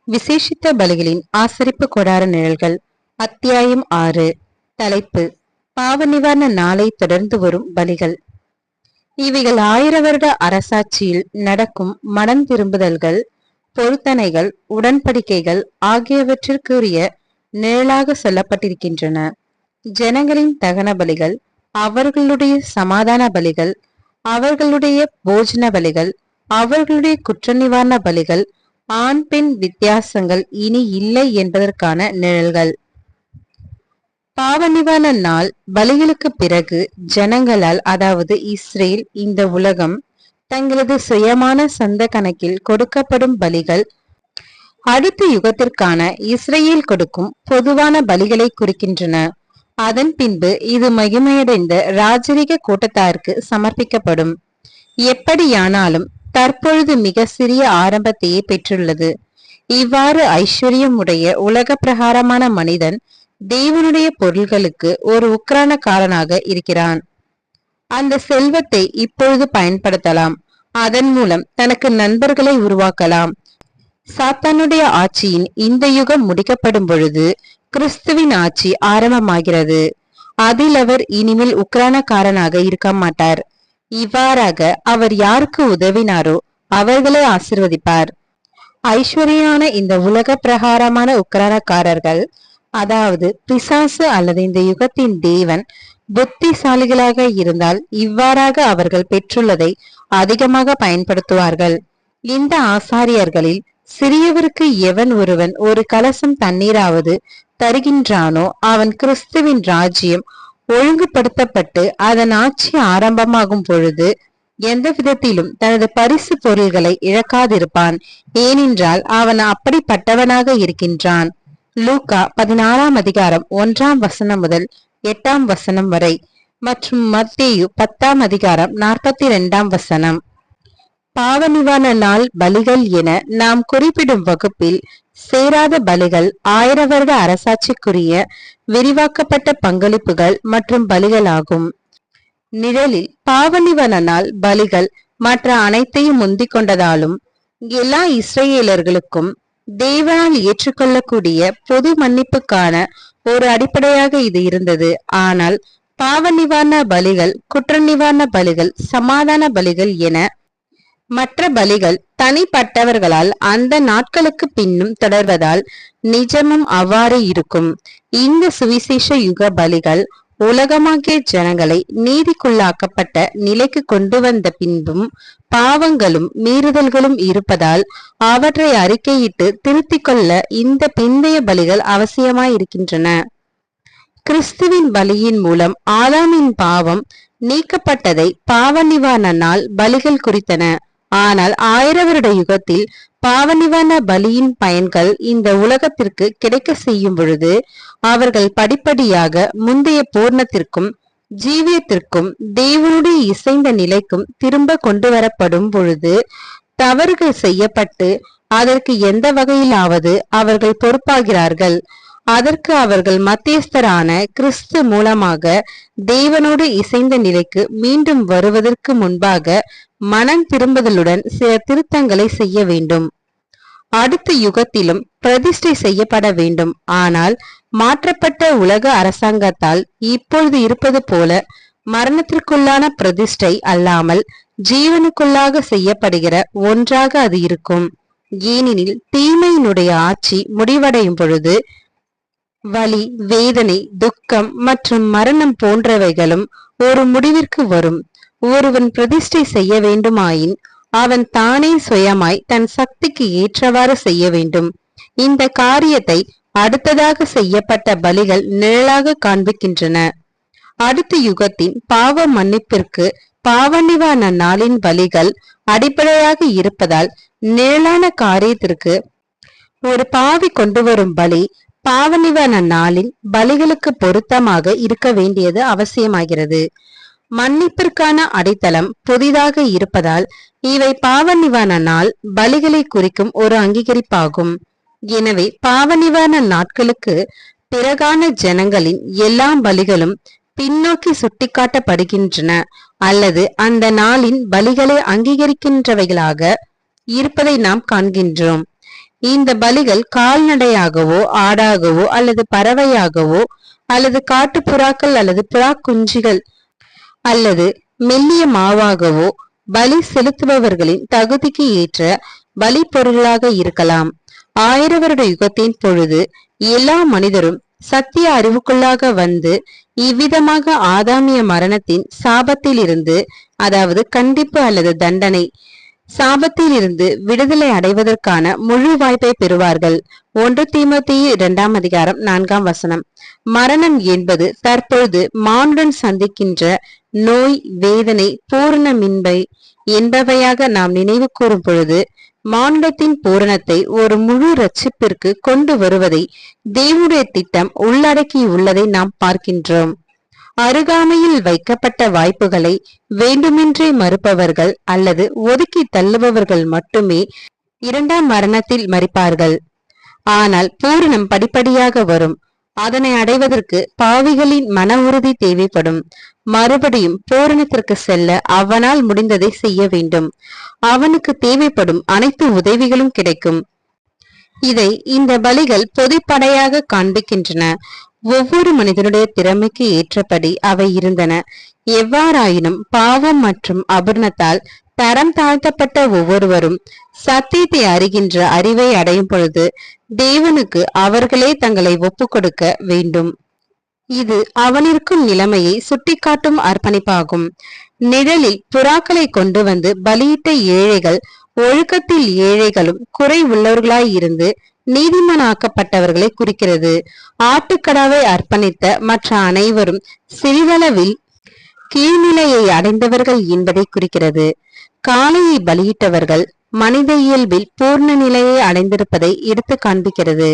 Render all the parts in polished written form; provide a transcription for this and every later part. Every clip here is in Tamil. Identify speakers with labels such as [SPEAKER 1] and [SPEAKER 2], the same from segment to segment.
[SPEAKER 1] விசேஷித்த பலிகளின் ஆசரிப்பு கொடார நிழல்கள். அத்தியாயம் 6. தலைப்பு: பாவ நிவாரண நாளை தொடர்ந்து வரும் பலிகள். இவைகள் 1000 வருட அரசாட்சியில் நடக்கும் மனம் திரும்புதல்கள், பொருத்தனைகள், உடன்படிக்கைகள் ஆகியவற்றிற்குரிய நிழலாக சொல்லப்பட்டிருக்கின்றன. ஜனங்களின் தகன பலிகள், அவர்களுடைய சமாதான பலிகள், அவர்களுடைய போஜன பலிகள், அவர்களுடைய குற்ற நிவாரண பலிகள், ஆண் பெண் வித்தியாசங்கள் இனி இல்லை என்பதற்கான நிழல்கள். பாவ நிவாரண நாள் பலிகளுக்கு பிறகு ஜனங்களால், அதாவது இஸ்ரேல், இந்த உலகம் தங்களது சுயமான சொந்த கணக்கில் கொடுக்கப்படும் பலிகள் அடுத்த யுகத்திற்கான இஸ்ரேல் கொடுக்கும் பொதுவான பலிகளை குறிக்கின்றன. அதன் பின்பு இது மகிமையடைந்த ராஜரிக கூட்டத்தாருக்கு சமர்ப்பிக்கப்படும். எப்படியானாலும் தற்பொழுது மிக சிறிய ஆரம்பத்தையே பெற்றுள்ளது. இவ்வாறு ஐஸ்வர்யமுடைய உலக பிரகாரமான மனிதன் தேவனுடைய பொருள்களுக்கு ஒரு உக்கிரானக்காரனாக இருக்கிறான். அந்த செல்வத்தை இப்பொழுது பயன்படுத்தலாம். அதன் மூலம் தனக்கு நண்பர்களை உருவாக்கலாம். சாத்தானுடைய ஆட்சியின் இந்த யுகம் முடிக்கப்படும் பொழுது கிறிஸ்துவின் ஆட்சி ஆரம்பமாகிறது. அதில் அவர் இனிமேல் உக்கிரானக்காரனாக இருக்க மாட்டார். இவ்வாறாக அவர் யாருக்கு உதவினாரோ அவர்களை ஆசிர்வதிப்பார். ஐஸ்வர்யான இந்த உலக பிரகாரமான உக்கிரானக்காரர்கள், அதாவது பிசாசு அல்லது இந்த யுகத்தின் தேவன், புத்திசாலிகளாக இருந்தால் இவ்வாறாக அவர்கள் பெற்றுள்ளதை அதிகமாக பயன்படுத்துவார்கள். இந்த ஆசாரியர்களில் சிறியவருக்கு எவன் ஒருவன் ஒரு கலசம் தண்ணீராவது தருகின்றானோ அவன் கிறிஸ்துவின் ராஜ்யம் ஒழுங்குபடுத்தப்பட்டு அதன் ஆட்சி ஆரம்பமாகும் பொழுது எந்த விதத்திலும் தனது பரிசு பொருள்களை இழக்காதிருப்பான். ஏனென்றால் அவன் அப்படிப்பட்டவனாக இருக்கின்றான். லூக்கா 16ஆம் அதிகாரம் 1ஆம் வசனம் முதல் 8ஆம் வசனம் வரை மற்றும் மத்தேயு 10ஆம் அதிகாரம் 42ஆம் வசனம். பாவ நிவாரண நாள் பலிகள் என நாம் குறிப்பிடும் வகுப்பில் சேராத பலிகள் 1000 வருட அரசாட்சிக்குரிய விரிவாக்கப்பட்ட பங்களிப்புகள் மற்றும் பலிகள் ஆகும். நிழலில் பாவ நிவாரண நாள் பலிகள் மற்ற அனைத்தையும் முந்திக் கொண்டதாலும் எல்லா இஸ்ரேலர்களுக்கும் தேவனால் ஏற்றுக்கொள்ளக்கூடிய பொது மன்னிப்புக்கான ஒரு அடிப்படையாக இது இருந்தது. ஆனால் பாவ நிவாரண பலிகள், குற்ற நிவாரண பலிகள், சமாதான பலிகள் என மற்ற பலிகள் தனிப்பட்டவர்களால் அந்த நாட்களுக்கு பின்னும் தொடர்வதால் நிஜமும் அவ்வாறு இருக்கும். இந்த சுவிசேஷ யுக பலிகள் உலகமாகிய ஜனங்களை நீதிக்குள்ளாக்கப்பட்ட நிலைக்கு கொண்டு வந்த பின்பும் பாவங்களும் மீறுதல்களும் இருப்பதால் அவற்றை அறிக்கையிட்டு திருத்திக் கொள்ள இந்த பிந்தைய பலிகள் அவசியமாயிருக்கின்றன. கிறிஸ்துவின் பலியின் மூலம் ஆதாமின் பாவம் நீக்கப்பட்டதை பாவ நிவாரண நாள் பலிகள் குறித்தன. ஆனால் 1000 வருட யுகத்தில் பாவ நிவாரண பலியின் பயன்கள் இந்த உலகத்திற்கு கிடைக்க செய்யும் பொழுது அவர்கள் படிப்படியாக முந்தைய பூர்ணத்திற்கும் ஜீவியத்திற்கும் தேவனுடைய இசைந்த நிலைக்கும் திரும்ப கொண்டு வரப்படும் பொழுது தவறுகள் செய்யப்பட்டு அதற்கு எந்த வகையிலாவது அவர்கள் பொறுப்பாகிறார்கள். அதற்கு அவர்கள் மத்தியஸ்தரான கிறிஸ்து மூலமாக தேவனோடு இசைந்த நிலைக்கு மீண்டும் வருவதற்கு முன்பாக மனம் திரும்புதலுடன் சில திருத்தங்களை செய்ய வேண்டும். அடுத்த யுகத்திலும் பிரதிஷ்டை செய்யப்பட வேண்டும். ஆனால் மாற்றப்பட்ட உலக அரசாங்கத்தால் இப்பொழுது இருப்பது போல மரணத்திற்குள்ளான பிரதிஷ்டை அல்லாமல் ஜீவனுக்குள்ளாக செய்யப்படுகிற ஒன்றாக அது இருக்கும். ஏனெனில் தீமையினுடைய ஆட்சி முடிவடையும் பொழுது வலி, வேதனை, துக்கம் மற்றும் மரணம் போன்றவைகளும் ஒரு முடிவிற்கு வரும். ஒருவன் பிரதிஷ்டை செய்ய வேண்டுமாயின் அவன் தானே சுயமாய் தன் சக்திக்கு ஏற்றவாறு செய்ய வேண்டும். இந்த காரியத்தை அடுத்ததாக செய்யப்பட்ட பலிகள் நிழலாக காண்பிக்கின்றன. அடுத்த யுகத்தின் பாவ மன்னிப்பிற்கு பாவ நிவாரண நாளின் பலிகள் அடிப்படையாக இருப்பதால் நிழலான காரியத்திற்கு ஒரு பாவி கொண்டு வரும் பலி பாவ நிவாரண நாளின் பலிகளுக்கு பொருத்தமாக இருக்க வேண்டியது அவசியமாகிறது. மன்னிப்பிற்கான அடித்தளம் புதிதாக இருப்பதால் இவை பாவ நிவாரண நாள் பலிகளை குறிக்கும் ஒரு அங்கீகரிப்பாகும். எனவே பாவ நிவாரண நாட்களுக்கு பிறகான ஜனங்களின் எல்லா பலிகளும் பின்னோக்கி சுட்டிக்காட்டப்படுகின்றன அல்லது அந்த நாளின் பலிகளை அங்கீகரிக்கின்றவைகளாக இருப்பதை நாம் காண்கின்றோம். இந்த பலிகள் கால்நடையாகவோ ஆடாகவோ அல்லது பறவையாகவோ அல்லது காட்டுப்புறாக்கள் அல்லது புறா குஞ்சுகள் அல்லது மெல்லிய மாவாகவோ பலி செலுத்துபவர்களின் தகுதிக்கு ஏற்ற பலி பொருளாக இருக்கலாம். 1000 வருட யுகத்தின் பொழுது எல்லா மனிதரும் சத்திய அறிவுக்குள்ளாக வந்து இவ்விதமாக ஆதாமிய மரணத்தின் சாபத்தில் இருந்து, அதாவது கண்டிப்பு அல்லது தண்டனை சாபத்தில் இருந்து விடுதலை அடைவதற்கான முழு வாய்ப்பை பெறுவார்கள். 1 தீமோத்தேயு 2 அதிகாரம் 4 மரணம் என்பது தற்பொழுது மானுடன் சந்திக்கின்ற நோய், வேதனை, பூரணமின்மை என்பவையாக நாம் நினைவு கூறும் பொழுது மானுடத்தின் பூரணத்தை ஒரு முழு ரட்சிப்பிற்கு கொண்டு வருவதை தேவனுடைய திட்டம் உள்ளடக்கியுள்ளதை நாம் பார்க்கின்றோம். அருகாமையில் வைக்கப்பட்ட வாய்ப்புகளை வேண்டுமென்றே மறுப்பவர்கள் அல்லது ஒதுக்கி தள்ளுபவர்கள் மட்டுமே 2ஆம் மரணத்தில் மரிப்பார்கள். ஆனால் பூரணம் படிப்படியாக வரும். அதனை அடைவதற்கு பாவிகளின் மன உறுதி தேவைப்படும். மறுபடியும் பூரணத்திற்கு செல்ல அவனால் முடிந்ததை செய்ய வேண்டும். அவனுக்கு தேவைப்படும் அனைத்து உதவிகளும் கிடைக்கும். இதை இந்த பலிகள் பொதுப்படையாக காண்பிக்கின்றன. ஒவ்வொரு மனிதனுடைய திறமைக்கு ஏற்றபடி அவை இருந்தன. எவ்வாறாயினும் பாவம் மற்றும் அபூர்ணத்தால் தரம் தாழ்த்தப்பட்ட ஒவ்வொருவரும் சத்தியத்தை அறிகின்ற அறிவை அடையும் பொழுது தேவனுக்கு அவர்களே தங்களை ஒப்புக்கொடுக்க வேண்டும். இது அவனிருக்கும் நிலைமையை சுட்டிக்காட்டும் அர்ப்பணிப்பாகும். நிழலில் புறாக்களை கொண்டு வந்து பலியிட்ட ஏழைகள் ஒழுக்கத்தில் ஏழைகளும் குறை உள்ளவர்களாய் இருந்து நீதிமானாக்கப்பட்டவர்களை குறிக்கிறது. ஆட்டுக்கடாவை அர்ப்பணித்த மற்ற அனைவரும் சிறிதளவில் கீழ்நிலையை அடைந்தவர்கள் என்பதை குறிக்கிறது. காளையை பலியிட்டவர்கள் மனித இயல்பில் பூர்ண நிலையை அடைந்திருப்பதை எடுத்து காண்பிக்கிறது.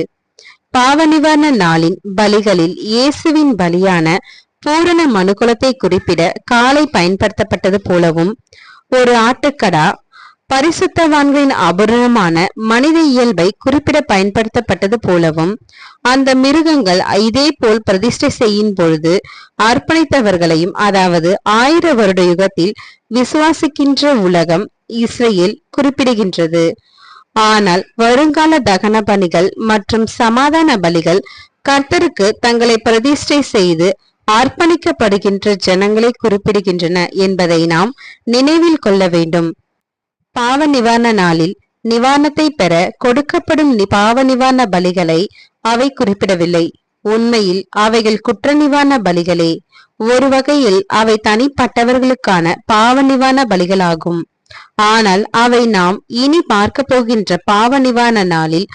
[SPEAKER 1] பாவ நிவாரண நாளின் பலிகளில் இயேசுவின் பலியான பூரண மனுக்குலத்தை குறிப்பிட காளை பயன்படுத்தப்பட்டது போலவும், ஒரு ஆட்டுக்கடா பரிசுத்தவான்களின் அபூரணமான மனித இயல்பை குறிப்பிட பயன்படுத்தப்பட்டது போலவும், அந்த மிருகங்கள் இதே போல் பிரதிஷ்டை செய்யும் பொழுது அர்ப்பணித்தவர்களையும், அதாவது 1000 வருட யுகத்தில் விசுவாசிக்கின்ற உலகம் இஸ்ரேல் குறிப்பிடுகின்றது. ஆனால் வருங்கால தகன பலிகள் மற்றும் சமாதான பலிகள் கர்த்தருக்கு தங்களை பிரதிஷ்டை செய்து அர்ப்பணிக்கப்படுகின்ற ஜனங்களை குறிப்பிடுகின்றன என்பதை நாம் நினைவில் கொள்ள வேண்டும். பாவ நிவாரண நாளில் நிவாரணத்தை பெற கொடுக்கப்படும் பாவ நிவாரண பலிகளை அவை குறிப்பிடவில்லை. உண்மையில் அவைகள் குற்ற நிவாரண பலிகளே. ஒரு வகையில் அவை தனிப்பட்டவர்களுக்கான பாவ நிவாரண பலிகளாகும். ஆனால் அவை நாம் இனி பார்க்க போகின்ற பாவ நிவாரண நாளில்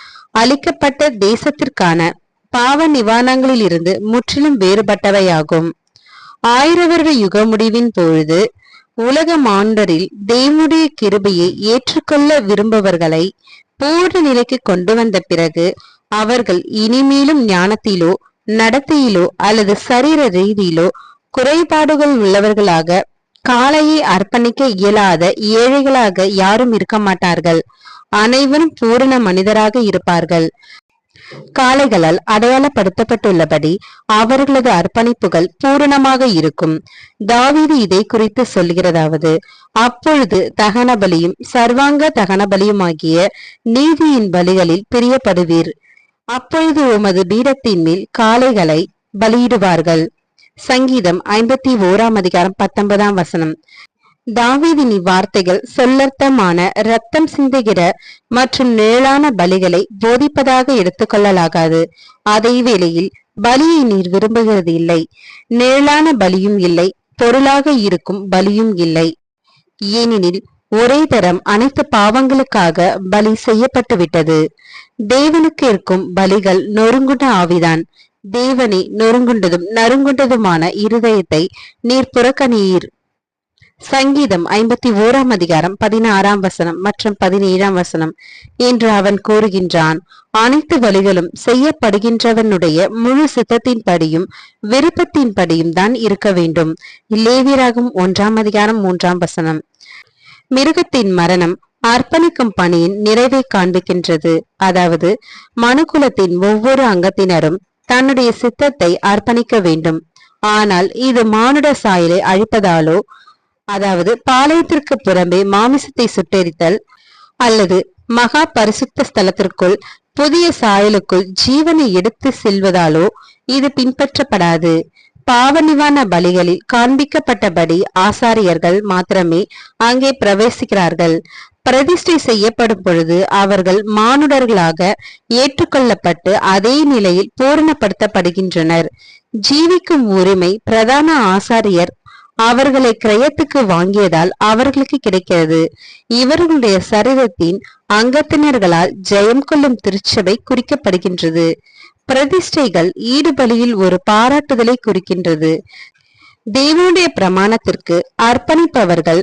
[SPEAKER 1] அளிக்கப்பட்ட தேசத்திற்கான பாவ நிவாரணங்களில் இருந்து முற்றிலும் வேறுபட்டவையாகும். 1000 வருட யுக முடிவின் பொழுது உலக மாண்டரில் தேவனுடைய கிருபையை ஏற்றுக்கொள்ள விரும்புபவர்களை பூர்ண நிலைக்கு கொண்டு வந்த பிறகு அவர்கள் இனிமேலும் ஞானத்திலோ நடத்தையிலோ அல்லது சரீர ரீதியிலோ குறைபாடுகள் உள்ளவர்களாக காளையை அர்ப்பணிக்க இயலாத ஏழைகளாக யாரும் இருக்க மாட்டார்கள். அனைவரும் பூரண மனிதராக இருப்பார்கள். காளைகளால் அடையாளப்படுத்தப்பட்டுள்ளபடி அவர்களது அர்ப்பணிப்புகள் பூரணமாக இருக்கும். தாவீது இதை குறித்து சொல்கிறதாவது, அப்பொழுது தகன பலியும் சர்வாங்க தகன பலியுமாகிய நீதியின் பலிகளில் பிரியப்படுவீர். அப்பொழுது உமது பீடத்தின் மேல் காளைகளை பலியிடுவார்கள். சங்கீதம் 51 அதிகாரம் 19 தாவீதின் இவ்வார்த்தைகள் சொல்லர்த்தமான இரத்தம் சிந்துகிற மற்றும் நிழலான பலிகளை போதிப்பதாக எடுத்துக்கொள்ளலாகாது. அதே வேளையில் பலியை நீர் விரும்புகிறது இல்லை, நிழலான பலியும் இல்லை, பொருளாக இருக்கும் பலியும் இல்லை. ஏனெனில் ஒரே தரம் அனைத்து பாவங்களுக்காக பலி செய்யப்பட்டு விட்டது. தேவனுக்கு இருக்கும் பலிகள் நொறுங்குண்ட ஆவிதான். தேவனை நொறுங்குண்டதும் நறுங்குண்டதுமான இருதயத்தை நீர் புறக்கணியீர். சங்கீதம் 51 அதிகாரம் 16 மற்றும் 17 என்று அவன் கூறுகின்றான். அனைத்து பலிகளும் செய்யப்படுகின்றவனுடைய முழு சித்தத்தின்படியும் விருப்பத்தின்படியும் தான் இருக்க வேண்டும். லேவியராகும் 1 அதிகாரம் 3 மிருகத்தின் மரணம் அர்ப்பணிக்கும் பணியின் நிறைவை காண்பிக்கின்றது. அதாவது மனுக்குலத்தின் ஒவ்வொரு அங்கத்தினரும் தன்னுடைய சித்தத்தை அர்ப்பணிக்க வேண்டும். ஆனால் இது மானுட சாயலை அழிப்பதாலோ, அதாவது பாளையத்திற்கு புறம்பே மாமிசத்தை சுட்டெரித்தல் அல்லது மகா பரிசுத்த ஸ்தலத்திற்குள் புதிய சாயலுக்குள் ஜீவனை எடுத்து செல்வதாலோ இது பின்பற்றப்படாது. பாவ நிவாரண பலிகளில் காண்பிக்கப்பட்டபடி ஆசாரியர்கள் மாத்திரமே அங்கே பிரவேசிக்கிறார்கள். பிரதிஷ்டை செய்யப்படும் பொழுது அவர்கள் மானுடர்களாக ஏற்றுக்கொள்ளப்பட்டு அதே நிலையில் பூரணப்படுத்தப்படுகின்றனர். ஜீவிக்கும் உரிமை பிரதான ஆசாரியர் அவர்களை கிரயத்துக்கு வாங்கியதால் அவர்களுக்கு கிடைக்கிறது. இவர்களுடைய சரீரத்தின் அங்கத்தினர்களால் ஜெயம் கொள்ளும் திருச்சபை குறிக்கப்படுகின்றது. பிரதிஷ்டைகள் ஈடுபலியில் ஒரு பாராட்டுதலை குறிக்கின்றது. தேவனுடைய பிரமாணத்திற்கு அர்ப்பணிப்பவர்கள்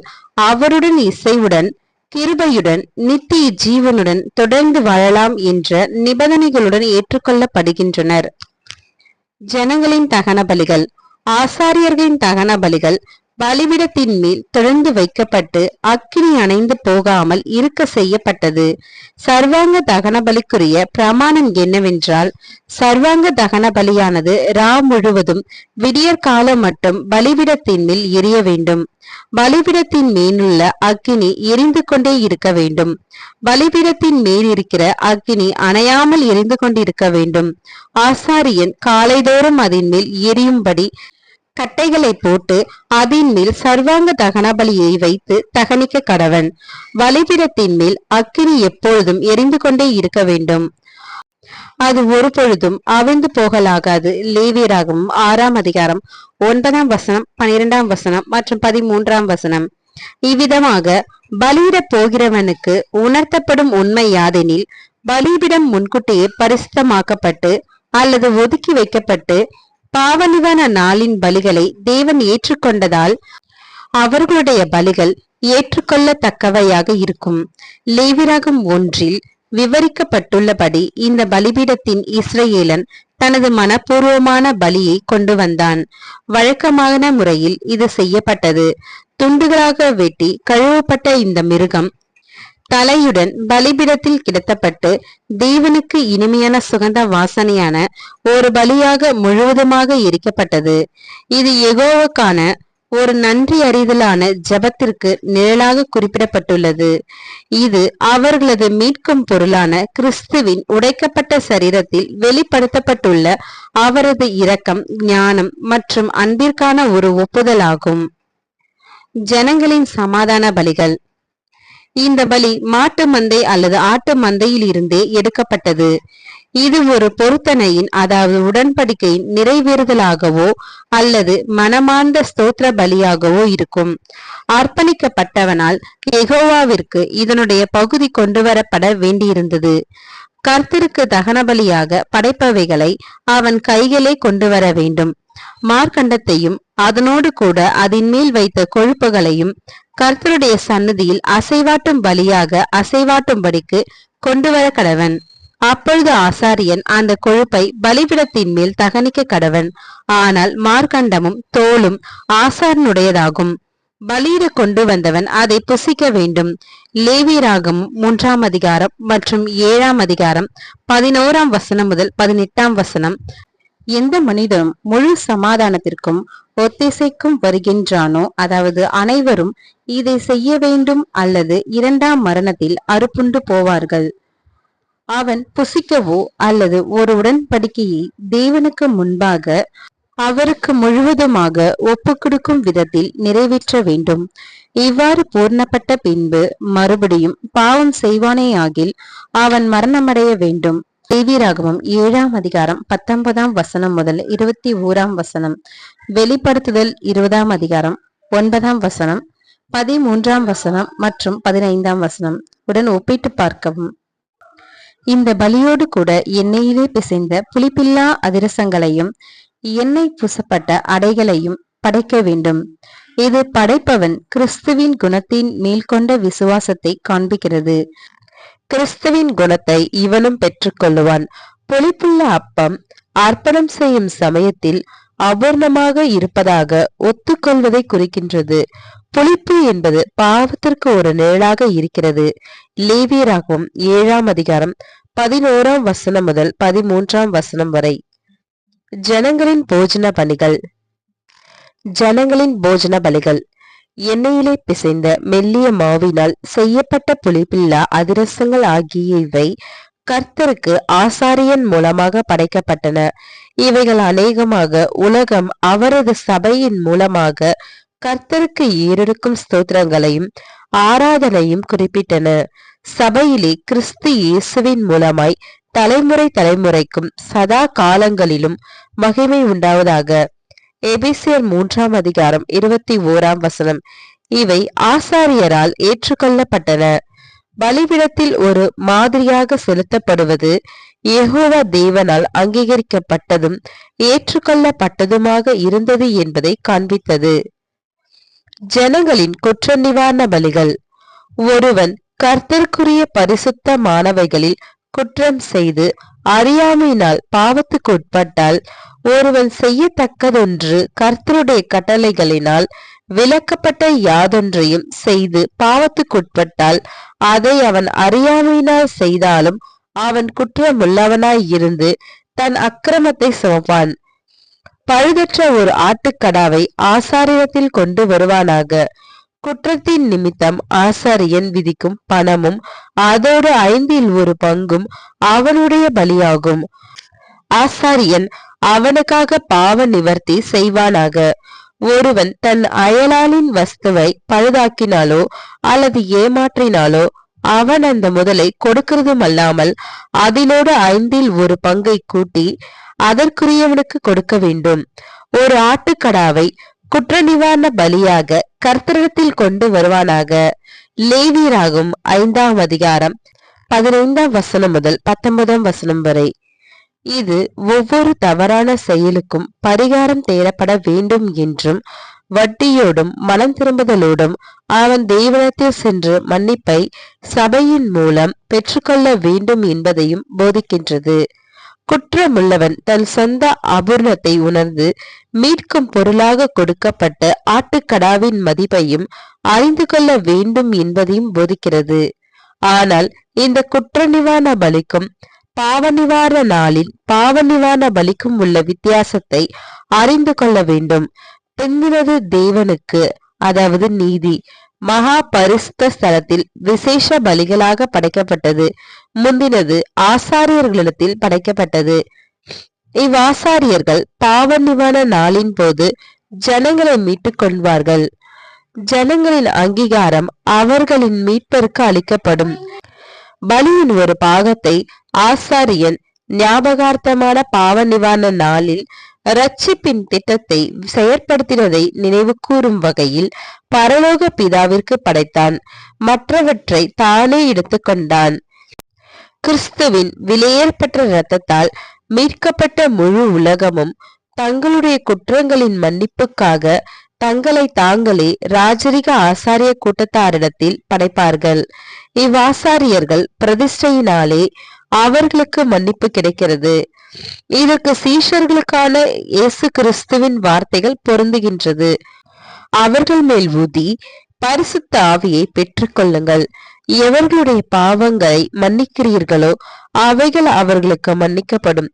[SPEAKER 1] அவருடன் இசைவுடன் கிருபையுடன் நித்திய ஜீவனுடன் தொடர்ந்து வாழலாம் என்ற நிபந்தனைகளுடன் ஏற்றுக்கொள்ளப்படுகின்றனர். ஜனங்களின் தகன பலிகள். ஆசாரியர்களின் தகன பலிகள் பலிபிடத்தின் மேல் தொடர்ந்து வைக்கப்பட்டு அக்கினி அணைந்து போகாமல் இருக்க செய்யப்பட்டது. சர்வாங்க தகன பலிக்குரிய பிரமாணம் என்னவென்றால், சர்வாங்க தகன பலியானது முழுவதும் விடியற் காலம் மட்டும் பலிபிடத்தின் மேல் எரிய வேண்டும். பலிபிடத்தின் மேலுள்ள அக்கினி எரிந்து கொண்டே இருக்க வேண்டும். பலிபிடத்தின் மேல் இருக்கிற அக்கினி அணையாமல் எரிந்து கொண்டிருக்க வேண்டும். ஆசாரியன் காலைதோறும் அதன் மேல் எரியும்படி கட்டைகளை போட்டு அதன் மேல் சர்வாங்க தகன பலியை வைத்து தகனிக்க கடவன். பலிபீடத்தின் மேல் அக்கினி எப்பொழுதும் எரிந்து கொண்டே இருக்க வேண்டும். அது ஒரு பொழுதும் அவிழ்ந்து போகலாகாது. லேவியராகமம் 6ஆம் அதிகாரம் 9ஆம் வசனம், 12ஆம் வசனம் மற்றும் 13ஆம் வசனம். இவ்விதமாக பலியிடப் போகிறவனுக்கு உணர்த்தப்படும் உண்மை யாதெனில், பலிபீடம் முன்கூட்டியே பரிசுத்தமாக்கப்பட்டு அல்லது ஒதுக்கி வைக்கப்பட்டு பாவநிவாரண நாளின் பலிகளை தேவன் ஏற்றுக்கொண்டதால் அவர்களுடைய பலிகள் ஏற்றுக்கொள்ளத்தக்கவையாக இருக்கும். லேவியராகமம் 1 விவரிக்கப்பட்டுள்ளபடி இந்த பலிபீடத்தின் இஸ்ரவேலன் தனது மனப்பூர்வமான பலியை கொண்டு வந்தான். வழக்கமான முறையில் இது செய்யப்பட்டது. துண்டுகளாக வெட்டி கழுவப்பட்ட இந்த மிருகம் தலையுடன் பலிபீடத்தில் கிடத்தப்பட்டு தேவனுக்கு இனிமையான சுகந்த வாசனையான ஒரு பலியாக முழுவதுமாக எரிக்கப்பட்டது. இது யெகோவாவுக்கான ஒரு நன்றி அறிதலான ஜபத்திற்கு நிழலாக குறிப்பிடப்பட்டுள்ளது. இது அவர்களது மீட்கும் பொருளான கிறிஸ்துவின் உடைக்கப்பட்ட சரீரத்தில் வெளிப்படுத்தப்பட்டுள்ள அவரது இரக்கம், ஞானம் மற்றும் அன்பிற்கான ஒரு ஒப்புதலாகும். ஜனங்களின் சமாதான பலிகள். இந்த பலி மாட்டு மந்தை அல்லது ஆட்டு மந்தையில் இருந்தே எடுக்கப்பட்டது. இது ஒரு பொருத்தனையின் அதாவது உடன்படிக்கையின் நிறைவேறுதலாகவோ அல்லது மனமார்ந்த ஸ்தோத்திர பலியாகவோ இருக்கும். அர்ப்பணிக்கப்பட்டவனால் யெகோவாவிற்கு இதனுடைய பகுதி கொண்டு வரப்பட வேண்டியிருந்தது. கர்த்தருக்கு தகன பலியாக படைப்பவைகளை அவன் கைகளே கொண்டு வர வேண்டும். மார்க்கண்டத்தையும் அதனோடு கூட அதன் மேல் வைத்த கொழுப்புகளையும் கர்த்தருடைய சன்னதியில் அசைவாட்டும் பலியாக அசைவாட்டும்படிக்கு கொண்டு வர கடவன். அப்பொழுது ஆசாரியன் அந்த கொழுப்பை பலிபிடத்தின் மேல் தகனிக்க கடவன். ஆனால் மார்க்கண்டமும் தோலும் ஆசாரனுடையதாகும். பலியிட கொண்டு வந்தவன் அதை புசிக்க வேண்டும். லேவியராகமம் 3ஆம் அதிகாரம் மற்றும் 7ஆம் அதிகாரம் 11ஆம் வசனம் முதல் 18ஆம் வசனம். எந்த மனிதனும் முழு சமாதானத்திற்கும் ஒத்திசைக்கும் வருகின்றானோ, அதாவது அனைவரும் இதை செய்ய வேண்டும் அல்லது 2ஆம் மரணத்தில் அறுப்புண்டு போவார்கள். அவன் புசிக்கவோ அல்லது ஒரு உடன்படிக்கையை தேவனுக்கு முன்பாக அவருக்கு முழுவதுமாக ஒப்பு கொடுக்கும் விதத்தில் நிறைவேற்ற வேண்டும். இவ்வாறு பூர்ணப்பட்ட பின்பு மறுபடியும் பாவம் செய்வானேயாகில் அவன் மரணமடைய வேண்டும். லேவியராகமம் 7ஆம் அதிகாரம் 19ஆம் வசனம் முதல் 21ஆம் வசனம். வெளிப்படுத்துதல் 20ஆம் அதிகாரம் 9ஆம் வசனம், 13ஆம் வசனம் மற்றும் 15ஆம் வசனம் உடன் ஒப்பிட்டு பார்க்கவும். இந்த பலியோடு கூட எண்ணெயிலே பிசைந்த புளிப்பில்லா அதிரசங்களையும் எண்ணெய் பூசப்பட்ட அடைகளையும் படைக்க வேண்டும். இது படைப்பவன் கிறிஸ்துவின் குணத்தின் மேல்கொண்ட விசுவாசத்தை காண்பிக்கிறது. கிறிஸ்துவின் குணத்தை இவனும் பெற்றுக்கொள்ளுவான். புளிப்புள்ள அப்பம் அர்ப்பணம் செய்யும் சமயத்தில் அபூர்ணமாக இருப்பதாக ஒத்துக்கொள்வதை குறிக்கின்றது. புளிப்பு என்பது பாவத்திற்கு ஒரு நிழலாக இருக்கிறது. லேவியராகமம் 7ஆம் அதிகாரம் 11ஆம் வசனம் முதல் 13ஆம் வசனம் வரை. ஜனங்களின் போஜன பலிகள். ஜனங்களின் போஜன பலிகள். எண்ணெயிலே பிசைந்த மெல்லிய மாவினால் செய்யப்பட்ட புளிப்பில்லா அதிரசங்கள் ஆகிய இவை கர்த்தருக்கு ஆசாரியன் மூலமாக படைக்கப்பட்டன. இவைகள் அநேகமாக உலகம் அவரது சபையின் மூலமாக கர்த்தருக்கு ஏறெடுக்கும் ஸ்தோத்திரங்களையும் ஆராதனையும் குறிப்பிட்டன. சபையிலே கிறிஸ்து இயேசுவின் மூலமாய் தலைமுறை தலைமுறைக்கும் சதா காலங்களிலும் மகிமை உண்டாவதாக. எபேசியர் 3:21. இவை ஆசாரியரால் ஏற்றுக்கொள்ளப்பட்டன. பலிபீடத்தில் ஒரு மாதிரியாக செலுத்தப்படுவது யெகோவா தேவனால் அங்கீகரிக்கப்பட்டதும் ஏற்றுக்கொள்ளப்பட்டதுமாக இருந்தது என்பதை காண்பித்தது. ஜனங்களின் குற்ற நிவாரண பலிகள். ஒருவன் கர்த்தருக்குரிய பரிசுத்தமானவைகளில் குற்றம் செய்து அறியாமையினால் பாவத்துக்கு உட்பட்டால், ஒருவன் செய்யத்தக்கதொன்று கர்த்தருடைய கட்டளைகளினால் விலக்கப்பட்ட யாதொன்றையும் செய்து பாவத்துக்குட்பட்டால், அதை அவன் அறியாமையினால் செய்தாலும் அவன் குற்றமுள்ளவனாய் இருந்து தன் அக்கிரமத்தை சுமப்பான். பழுதற்ற ஒரு ஆட்டுக்கடாவை ஆசாரியத்தில் கொண்டு வருவானாக. குற்றத்தின் நிமித்தம் ஆசாரியன் விதிக்கும் பணமும் அதோடு 1/5 அவனுடைய பலியாகும். ஆசாரியன் அவனுக்காக பாவ நிவர்த்தி செய்வானாக. ஒருவன் தன் அயலாளின் வஸ்துவை பழுதாக்கினாலோ அல்லது ஏமாற்றினாலோ அவன் அந்த முதலை கொடுக்கிறதும் அல்லாமல் அதனோடு 1/5 கூட்டி அதற்குரியவனுக்கு கொடுக்க வேண்டும். ஒரு ஆட்டுக்கடாவை குற்ற நிவாரண பலியாக கர்த்தரிடத்தில் கொண்டு வருவானாக. லேவியராகும் 5:15 முதல் 19 வரை. இது ஒவ்வொரு தவறான செயலுக்கும் பரிகாரம் தேடப்பட வேண்டும் என்றும், வட்டியோடும் மனம் திரும்புதலோடும் அவன் தேவனிடத்தில் சென்று மன்னிப்பை சபையின் மூலம் பெற்றுக்கொள்ள வேண்டும் என்பதையும் போதிக்கின்றது. குற்றமுள்ளவன் தன் சொந்த அபூர்ணத்தை உணர்ந்து மீட்கும் பொருளாக கொடுக்கப்பட்ட ஆட்டுக்கடாவின் மதிப்பையும் அறிந்து கொள்ள வேண்டும் என்பதையும் போதிக்கிறது. ஆனால் இந்த குற்ற நிவாரண பலிக்கும் பாவ நிவாரண நாளின் பாவ நிவாரண பலிக்கும் உள்ள வித்தியாசத்தை அறிந்து கொள்ள வேண்டும். பிந்தினது தேவனுக்கு, அதாவது நீதி, மகா பரிசுத்த ஸ்தலத்தில் விசேஷ பலிகளாக படைக்கப்பட்டது. முந்தினது ஆசாரியர்களிடத்தில் படைக்கப்பட்டது. இவ்வாசாரியர்கள் பாவ நிவாரண நாளின் போது ஜனங்களை மீட்டுக் கொள்வார்கள். ஜனங்களின் அங்கீகாரம் அவர்களின் மீட்பருக்கு அளிக்கப்படும். பலியின் ஒரு பாகத்தை ஆசாரியன் ஞாபகார்த்தமான பாவ நிவாரண நாளில் இரட்சிப்பின் திட்டத்தை செயற்படுத்தினதை நினைவு கூறும் வகையில் பரலோக பிதாவிற்கு படைத்தான். மற்றவற்றை தானே எடுத்துக்கொண்டான். கிறிஸ்துவின் விலையேறப்பட்ட இரத்தத்தால் மீட்கப்பட்ட முழு உலகமும் தங்களுடைய குற்றங்களின் மன்னிப்புக்காக தங்களை தாங்களே ராஜரிக ஆசாரிய கூட்டத்தாரிடத்தில் படைப்பார்கள். இவ்வாசாரியர்கள் பிரதிஷ்டையினாலே அவர்களுக்கு மன்னிப்பு கிடைக்கிறது. இதற்கு சீஷர்களுக்கான இயேசு கிறிஸ்துவின் வார்த்தைகள் பொருந்துகின்றது. அவர்கள் மேல் ஊதி பரிசுத்த ஆவியை பெற்றுக்கொள்ளுங்கள். எவர்களுடைய பாவங்களை மன்னிக்கிறீர்களோ அவைகள் அவர்களுக்கு மன்னிக்கப்படும்.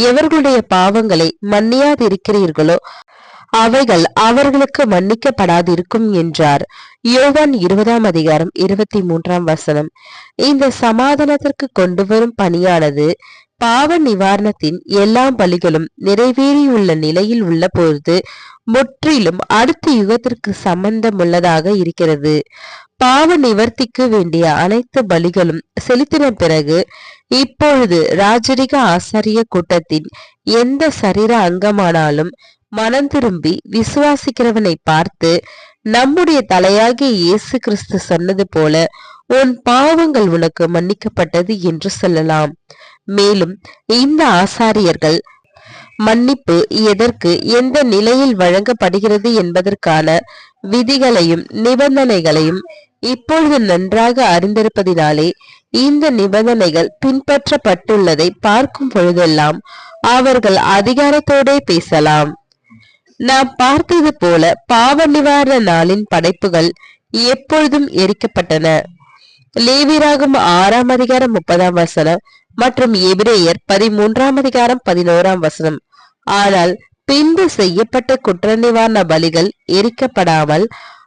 [SPEAKER 1] எவர்களுடைய பாவங்களை மன்னியாதிருக்கிறீர்களோ அவைகள் அவர்களுக்கு மன்னிக்கப்படாதிருக்கும் என்றார். யோவான் 20:23. இந்த சமாதானத்திற்கு கொண்டு வரும் பணியானது பாவ நிவாரணத்தின் எல்லா பலிகளும் நிறைவேறியுள்ள நிலையில் உள்ள பொழுது முற்றிலும் அடுத்த யுகத்திற்கு சம்பந்தமுள்ளதாக இருக்கிறது. பாவ நிவர்த்திக்கு வேண்டிய அனைத்து பலிகளும் செலுத்தின பிறகு இப்பொழுது ராஜரிக ஆசாரிய கூட்டத்தின் எந்த சரீர அங்கமானாலும் மனம் திரும்பி விசுவாசிக்கிறவனை பார்த்து, நம்முடைய தலையாகிய இயேசு கிறிஸ்து சொன்னது போல உன் பாவங்கள் உனக்கு மன்னிக்கப்பட்டது என்று சொல்லலாம். மேலும் இந்த ஆசாரியர்கள் மன்னிப்பு எதற்கு, எந்த நிலையில் வழங்கப்படுகிறது என்பதற்கான விதிகளையும் நிபந்தனைகளையும் இப்பொழுது நன்றாக அறிந்திருப்பதினாலே இந்த நிபந்தனைகள் பின்பற்றப்பட்டுள்ளதை பார்க்கும் பொழுதெல்லாம் அவர்கள் அதிகாரத்தோட பேசலாம். நாம் பார்த்தது போல பாவ நிவாரண நாளின் படைப்புகள் எப்பொழுதும் எரிக்கப்பட்டன. லேவியராகும் 6:30 மற்றும் எபிரேயர் 13:11. ஆனால் பின்பு செய்யப்பட்ட குற்ற நிவாரண பலிகள் எரிக்கப்படாமல்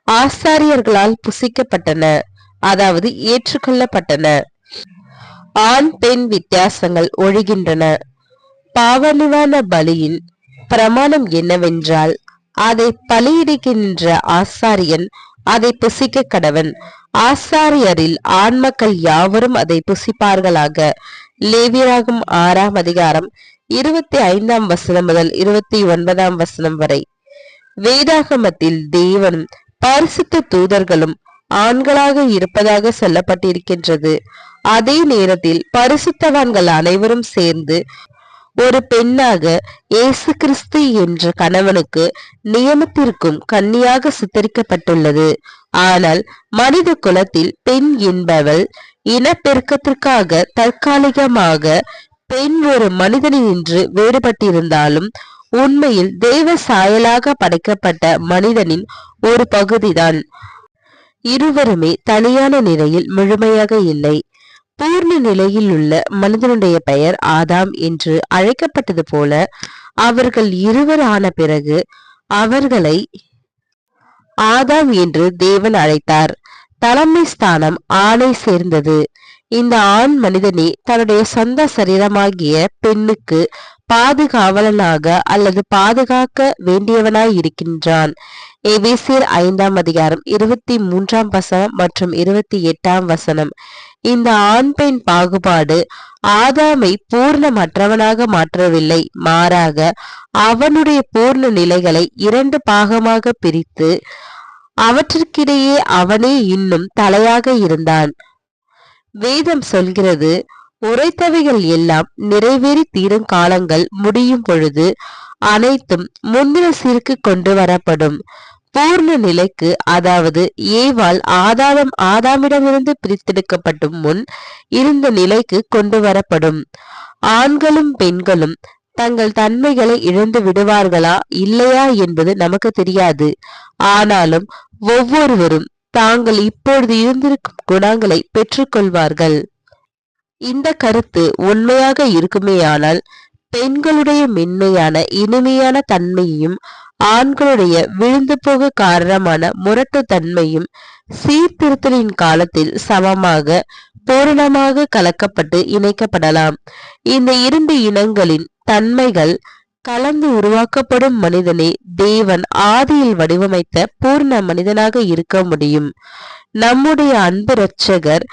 [SPEAKER 1] ஆசாரியர்களால் புசிக்கப்பட்டன, அதாவது ஏற்றுக்கொள்ளப்பட்டன. ஆண் பெண் வித்தியாசங்கள் ஒழிகின்றன. பாவநிவாரண பலியின் பிரமாணம் என்னவென்றால், அதை பலியிடுகின்ற ஆசாரியன் அதை புசிக்க கடவன். ஆசாரியரில் ஆண் மக்கள் யாவரும் அதை புசிப்பார்களாக. லேவியராகும் 6ஆம் அதிகாரம் 25ஆம் வசனம் முதல் 29ஆம் வசனம் வரை. வேதாகமத்தில் தேவனும் பரிசுத்த தூதர்களும் ஆண்களாக இருப்பதாக சொல்லப்பட்டிருக்கின்றது. அதே நேரத்தில் பரிசுத்தவான்கள் அனைவரும் சேர்ந்து ஒரு பெண்ணாக இயேசு கிறிஸ்து என்ற கணவனுக்கு நியமத்திற்கும் கன்னியாக சித்தரிக்கப்பட்டுள்ளது. ஆனால் மனித குலத்தில் பெண் என்பவள் இனப்பெருக்கத்திற்காக தற்காலிகமாக பெண் ஒரு மனிதனின்று வேறுபட்டிருந்தாலும் உண்மையில் தேவ சாயலாக படைக்கப்பட்ட மனிதனின் ஒரு பகுதிதான். இருவருமே தனியான நிலையில் முழுமையாக இல்லை. பூர்ண நிலையில் உள்ள மனிதனுடைய பெயர் ஆதாம் என்று அழைக்கப்பட்டது போல அவர்கள் இருவர் ஆன பிறகு அவர்களை ஆதாம் என்று தேவன் அழைத்தார். தலைமை ஸ்தானம் ஆணை சேர்ந்தது. இந்த ஆண் மனிதனே தன்னுடைய சொந்த சரீரமாகிய பெண்ணுக்கு பாதுகாவலனாக அல்லது பாதுகாக்க வேண்டியவனாய் இருக்கின்றான். எபேசியர் 5ஆம் அதிகாரம் 23ஆம் வசனம் மற்றும் 28ஆம் வசனம். இந்த ஆண் பெண் பாகுபாடு ஆதாமை பூர்ணமற்றவனாக மாற்றவில்லை, மாறாக அவனுடைய பூர்ண நிலைகளை 2 பாகமாக பிரித்து அவற்றிற்கிடையே அவனே இன்னும் தலையாக இருந்தான். வேதம் சொல்கிறது, உரைத்தவைகள் எல்லாம் நிறைவேறி தீரும் காலங்கள் முடியும் பொழுது அனைத்தும் முந்தின சீருக்கு கொண்டு வரப்படும். பூர்ண நிலைக்கு, அதாவது ஏவாள் ஆதாமிடமிருந்து பிரித்தெடுக்கப்படும் முன் இருந்த நிலைக்கு கொண்டு வரப்படும். ஆண்களும் பெண்களும் தங்கள் தன்மைகளை இழந்து விடுவார்களா இல்லையா என்பது நமக்கு தெரியாது. ஆனாலும் ஒவ்வொருவரும் தாங்கள் இப்பொழுது இருந்திருக்கும் குணங்களை பெற்றுக்கொள்வார்கள். இந்த கருத்து உண்மையாக இருக்குமேயானால் பெண்களுடைய மென்மையான இனிமையான தன்மையையும் ஆண்களுடைய விழுந்து போக காரணமான முரட்டு தன்மையும் சீர்திருத்தலின் காலத்தில் சமமாக பூரணமாக கலக்கப்பட்டு இணைக்கப்படலாம். இந்த 2 இனங்களின் தன்மைகள் கலந்து உருவாக்கப்படும் மனிதனே தேவன் ஆதியில் வடிவமைத்த பூர்ண மனிதனாக இருக்க முடியும். நம்முடைய அன்பு இரட்சகர்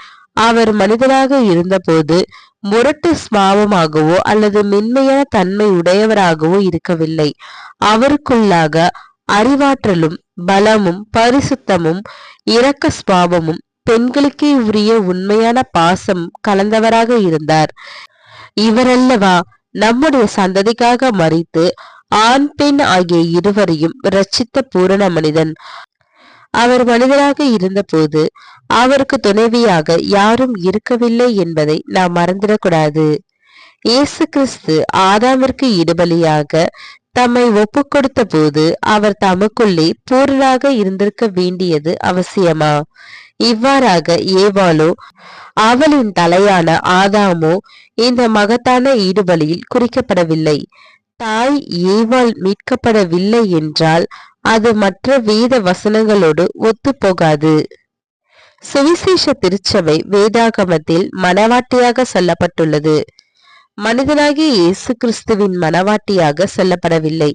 [SPEAKER 1] அவர் மனிதனாக இருந்தபோது முரட்டு சுபாவமாகவோ அல்லது மென்மையான தன்மை உடையவராகவோ இருக்கவில்லை. அவருக்குள்ளாக அறிவாற்றலும் பலமும் பரிசுத்தமும் இரக்க சுபாவமும் பெண்களுக்கே உரிய உண்மையான பாசம் கலந்தவராக இருந்தார். இவரல்லவா நம்முடைய சந்ததிக்காக மரித்து ஆண் பெண் ஆகிய இருவரையும் இரட்சித்த பூரண மனிதன். அவர் மனிதராக இருந்தபோது அவருக்கு துணைவியாக யாரும் இருக்கவில்லை என்பதை நாம் மறந்துடக்கூடாது. இயேசு கிறிஸ்து ஆதாமிற்கு இடுபலியாக தம்மை ஒப்பு கொடுத்த போது அவர் தமக்குள்ளே பூரணராக இருந்திருக்க வேண்டியது அவசியமா? இவ்வாறாக ஏவாளோ அவளின் தலையான ஆதாமோ இந்த மகத்தான ஈடுபலியில் குறிக்கப்படவில்லை. தாய் ஏவாள் மீட்கப்படவில்லை என்றால் அது மற்ற வேத வசனங்களோடு ஒத்து போகாது. சுவிசேஷ திருச்சபை வேதாகமத்தில் மனவாட்டியாக சொல்லப்பட்டுள்ளது. மனிதனாகிய இயேசு கிறிஸ்துவின் மனவாட்டியாக சொல்லப்படவில்லை.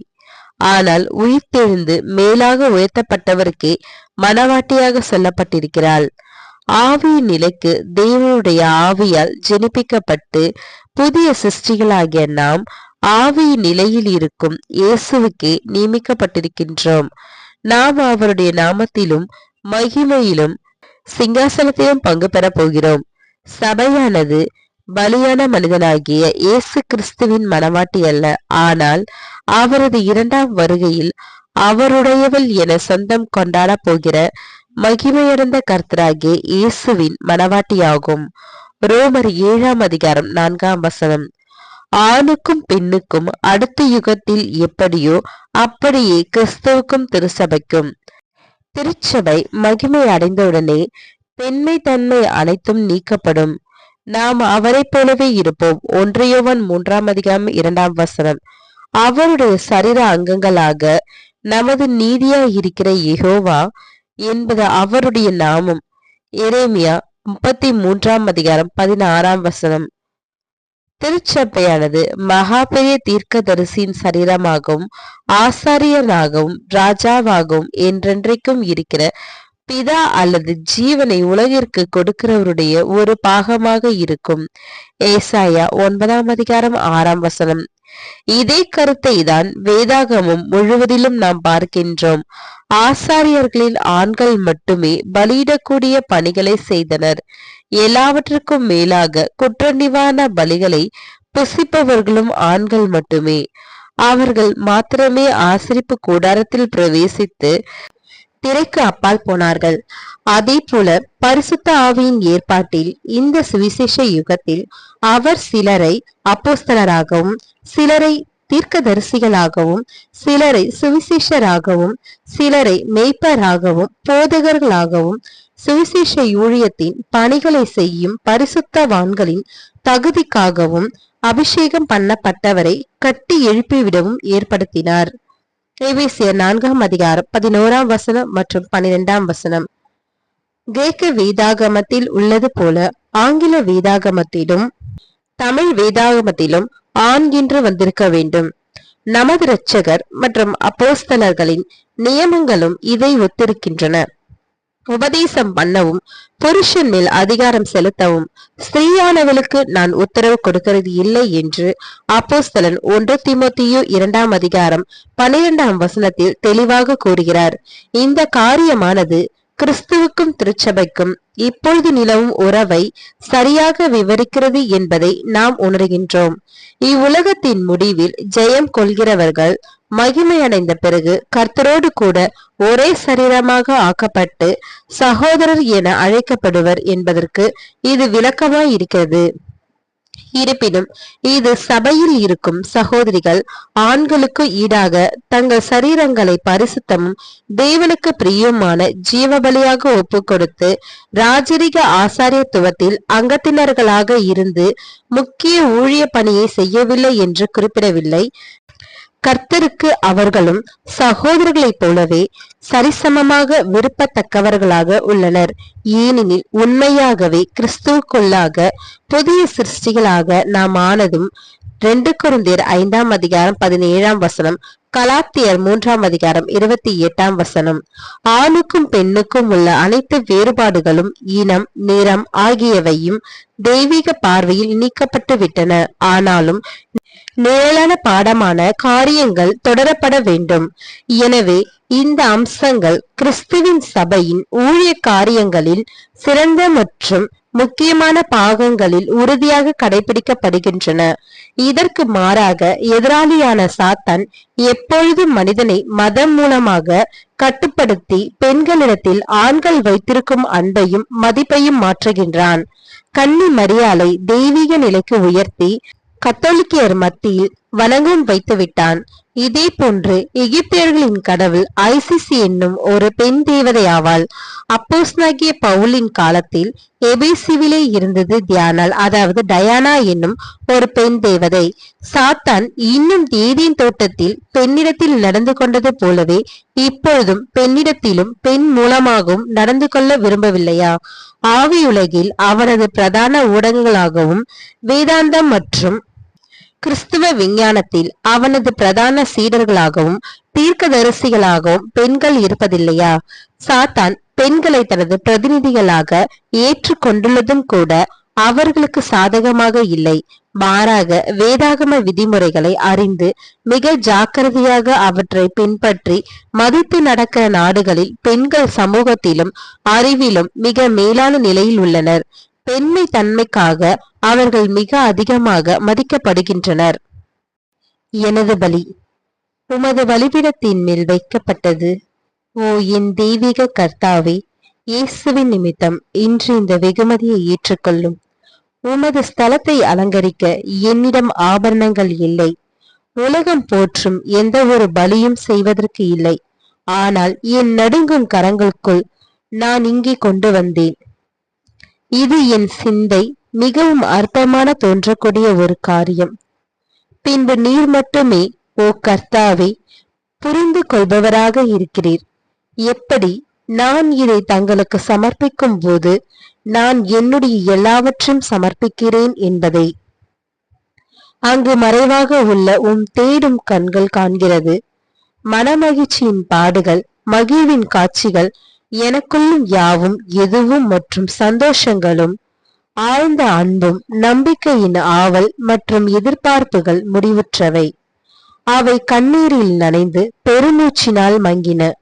[SPEAKER 1] ஆனால் உயிர்த்தெழுந்து மேலாக உயர்த்தப்பட்டவருக்கே மனவாட்டியாக சொல்லப்பட்டிருக்கிறாள். ஆவியின் நிலைக்கு தேவனுடைய ஆவியால் ஜெனிப்பிக்கப்பட்டு புதிய சிருஷ்டிகளாகிய நாம் ஆவியின் நிலையில் இருக்கும் இயேசுவுக்கே நியமிக்கப்பட்டிருக்கின்றோம். நாம் அவருடைய நாமத்திலும் மகிமையிலும் சிங்காசனத்திலும் பங்கு பெற போகிறோம். சபையானது பலியான மனிதனாகிய இயேசு கிறிஸ்துவின் மனவாட்டி அல்ல, ஆனால் அவரது 2ஆம் வருகையில் அவருடையவள் என சொந்தம் கொண்டாட போகிற மகிமையடைந்த கர்த்தராகிய இயேசுவின் மனவாட்டியாகும். ரோமர் 7ஆம் அதிகாரம் 4ஆம் வசனம். ஆணுக்கும் பெண்ணுக்கும் அடுத்த யுகத்தில் எப்படியோ அப்படியே கிறிஸ்துவுக்கும் திருச்சபைக்கும். திருச்சபை மகிமை அடைந்தவுடனே பெண்மை தன்மை அனைத்தும் நீக்கப்படும். நாம் அவரை போலவே இருப்போம். 1 யோவான் 3ஆம் அதிகாரம் 2ஆம் வசனம். அவருடைய சரீர அங்கங்களாக நமது நீதியாய் இருக்கிற யெகோவா என்பது அவருடைய நாமம். எரேமியா 33:16. திருச்சபையானது மகா பெரிய தீர்க்கதரிசியின் சரீரமாகவும் ஆசாரியனாகவும் ராஜாவாகவும் என்றென்றைக்கும் இருக்கிற பிதா அல்லது ஜீவனை உலகிற்கு கொடுக்கிறவருடைய ஒரு பாகமாக இருக்கும். ஏசாயா 9:6. இதே கருத்தை தான் வேதாகமம் முழுவதிலும் நாம் பார்க்கின்றோம். ஆசாரியர்களில் ஆண்கள் மட்டுமே பலியிடக்கூடிய பணிகளை செய்தனர். எல்லாவற்றுக்கும் மேலாக குற்ற நிவாரண பலிகளை புசிப்பவர்களும் ஆண்கள் மட்டுமே. அவர்கள் மாத்திரமே ஆசரிப்பு கூடாரத்தில் பிரவேசித்து திரைக்கு அப்பால் போனார்கள். அதே போல பரிசுத்த ஆவியின் ஏற்பாட்டில் இந்த சுவிசேஷ யுகத்தில் அவர் சிலரை அப்போஸ்தலராகவும் சிலரை தீர்க்கதரிசிகளாகவும் சிலரை சுவிசேஷராகவும் சிலரை மேய்ப்பராகவும் போதகர்களாகவும் சுவிசேஷ ஊழியத்தின் பணிகளை செய்யும் பரிசுத்தவான்களின் தகுதிக்காகவும் அபிஷேகம் பண்ணப்பட்டவரை கட்டி எழுப்பிவிடவும் ஏற்படுத்தினார். எபேசியர் 4:11 மற்றும் 12. கிரேக்க வேதாகமத்தில் உள்ளது போல ஆங்கில வேதாகமத்திலும் தமிழ் வேதாகமத்திலும் ஆண் என்று வந்திருக்க வேண்டும். நமது இரட்சகர் மற்றும் அப்போஸ்தலர்களின் நியமங்களும் இதை ஒத்திருக்கின்றன. உபதேசம் பண்ணவும் புருஷன் மேல் அதிகாரம் செலுத்தவும் ஸ்திரீயானவளுக்கு நான் உத்தரவு கொடுக்கிறது இல்லை என்று அப்போஸ்தலன் 1 தீமோத்தேயு 2:12 தெளிவாக கூறுகிறார். இந்த காரியமானது கிறிஸ்துவுக்கும் திருச்சபைக்கும் இப்பொழுது நிலவும் உறவை சரியாக விவரிக்கிறது என்பதை நாம் உணர்கின்றோம். இவ்வுலகத்தின் முடிவில் ஜெயம் கொள்கிறவர்கள் மகிமையடைந்த பிறகு கர்த்தரோடு கூட ஒரே சரீரமாக ஆக்கப்பட்டு சகோதரர் என அழைக்கப்படுவர் என்பதற்கு இது விளக்கமாய் இருக்கிறது. இருப்பினும் இது சபையில் இருக்கும் சகோதரிகள் ஆண்களுக்கு ஈடாக தங்கள் சரீரங்களை பரிசுத்தமும் தேவனுக்கு பிரியமான ஜீவபலியாக ஒப்பு கொடுத்து ராஜரிக ஆசாரியத்துவத்தில் அங்கத்தினர்களாக இருந்து முக்கிய ஊழிய பணியை செய்யவில்லை என்று குறிப்பிடவில்லை. கர்த்தருக்கு அவர்களும் சகோதரர்களைப் போலவே சரிசமமாக விருப்பத்தக்கவர்களாக உள்ளனர். ஏனெனில் உண்மையாகவே கிறிஸ்துவுக்குள்ளாக புதிய சிருஷ்டிகளாக நாம் ஆனதும் 2 கொரிந்தியர் 5:17, கலாத்தியர் 3:28. ஆணுக்கும் பெண்ணுக்கும் உள்ள அனைத்து வேறுபாடுகளும் இனம் நிறம் ஆகியவையும் தெய்வீக பார்வையில் நீக்கப்பட்டு விட்டன. ஆனாலும் நிழலான பாடமான காரியங்கள் தொடரப்பட வேண்டும். எனவே இந்த அம்சங்கள் கிறிஸ்துவின் சபையின் ஊழிய காரியங்களில் சிறந்த மற்றும் முக்கியமான பாகங்களில் உறுதியாக கடைபிடிக்கப்படுகின்றன. இதற்கு மாறாக எதிராளியான சாத்தான் எப்பொழுதும் மனிதனை மதம் மூலமாக கட்டுப்படுத்தி பெண்களிடத்தில் ஆண்கள் வைத்திருக்கும் அன்பையும் மதிப்பையும் மாற்றுகின்றான். கன்னி மரியாளை தெய்வீக நிலைக்கு உயர்த்தி கத்தோலிக்கர் மத்தியில் வணங்கும் வைத்து விட்டான். இதே போன்று எகிப்தியர்களின் கடவுள் ஐசிசி என்னும் ஒரு பெண் தேவதை ஆவாள். அப்போஸ்தலனாகிய பவுலின் காலத்தில் எபேசுவிலே இருந்தது தியானாள், அதாவது டயானா என்னும் ஒரு பெண் தேவதை. சாத்தான் இன்னும் ஏதேன் தோட்டத்தில் பெண்ணிடத்தில் நடந்து கொண்டது போலவே இப்பொழுதும் பெண்ணிடத்திலும் பெண் மூலமாகவும் நடந்து கொள்ள விரும்பவில்லையா? ஆவியுலகில் அவனது பிரதான ஊடகங்களாகவும் வேதாந்தம் மற்றும் கிறிஸ்துவ விஞ்ஞானத்தில் அவனது பிரதான சீடர்களாகவும் தீர்க்கதரிசிகளாகவும் பெண்கள் இருப்பதில்லையா? சாத்தான் பெண்களை தனது பிரதிநிதிகளாக ஏற்றுக்கொண்டுள்ளதும் கூட அவர்களுக்கு சாதகமாக இல்லை. மாறாக வேதாகம விதிமுறைகளை அறிந்து மிக ஜாக்கிரதையாக அவற்றை பின்பற்றி மதித்து நடக்கிற நாடுகளில் பெண்கள் சமூகத்திலும் அறிவிலும் மிக மேலான நிலையில் உள்ளனர். பெண்மை தன்மைக்காக அவர்கள் மிக அதிகமாக மதிக்கப்படுகின்றனர். எனது பலி உமது பலிபீடத்தின் மேல் வைக்கப்பட்டது. ஓ என் தெய்வீக கர்த்தாவே, இயேசுவின் நிமித்தம் இன்று இந்த வெகுமதியை ஏற்றுக்கொள்ளும். உமது ஸ்தலத்தை அலங்கரிக்க என்னிடம் ஆபரணங்கள் இல்லை. உலகம் போற்றும் எந்த ஒரு பலியும் செய்வதற்கு இல்லை. ஆனால் என் நடுங்கும் கரங்களுக்குள் நான் இங்கே கொண்டு வந்தேன். இது என் சிந்தை மிகவும் அற்பமான தோன்றக்கூடிய ஒரு காரியம். பின்பு நீர் மட்டுமே, ஓ கர்த்தாவே, புரிந்து கொள்பவராக இருக்கிறீர். எப்படி நான் இதை தங்களுக்கு சமர்ப்பிக்கும் போது நான் என்னுடைய எல்லாவற்றையும் சமர்ப்பிக்கிறேன் என்பதை அங்கு மறைவாக உள்ள தேடும் கண்கள் காண்கிறது. மனமகிழ்ச்சியின் பாடுகள், மகிழ்வின் காட்சிகள், எனக்குள்ளும் யாவும் எதுவும் மற்றும் சந்தோஷங்களும், ஆழ்ந்த அன்பும், நம்பிக்கையின் ஆவல் மற்றும் எதிர்பார்ப்புகள் முடிவுற்றவை. அவை கண்ணீரில் நனைந்து பெருமூச்சினால் மங்கின.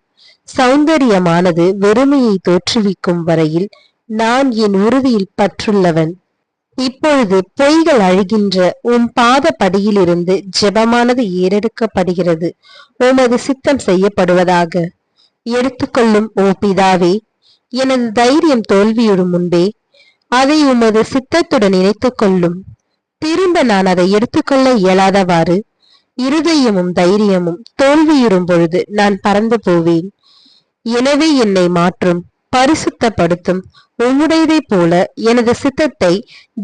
[SPEAKER 1] சௌந்தரியமானது வெறுமையை தோற்றுவிக்கும் வரையில் நான் என் உறுதியில் பற்றுள்ளவன். இப்பொழுது பொய்கள் அழுகின்ற பாத படியிலிருந்து ஜெபமானது ஏறெடுக்கப்படுகிறது. உமது சித்தம் செய்யப்படுவதாக. எடுத்துக்கொள்ளும் பிதாவே, எனது தைரியம் தோல்வியுறும் முன்பே அதை உமது சித்தத்துடன் இணைத்துக் கொள்ளும். திரும்ப நான் அதை எடுத்துக்கொள்ள இயலாதவாறு இருதயமும் தைரியமும் தோல்வியுறும் பொழுது நான் பறந்து போவேன். எனவே என்னை மாற்றும், பரிசுத்தப்படுத்தும். உம்முடையதை போல எனது சித்தத்தை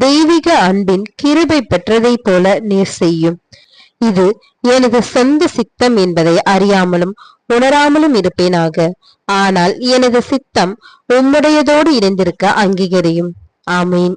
[SPEAKER 1] தெய்வீக அன்பின் கிருபை பெற்றதை போல நீர் செய்யும். இது எனது சொந்த சித்தம் என்பதை அறியாமலும் உணராமலும் இருப்பேனாக. ஆனால் எனது சித்தம் உம்முடையதோடு இணைந்திருக்க அங்கீகரியும். ஆமீன்.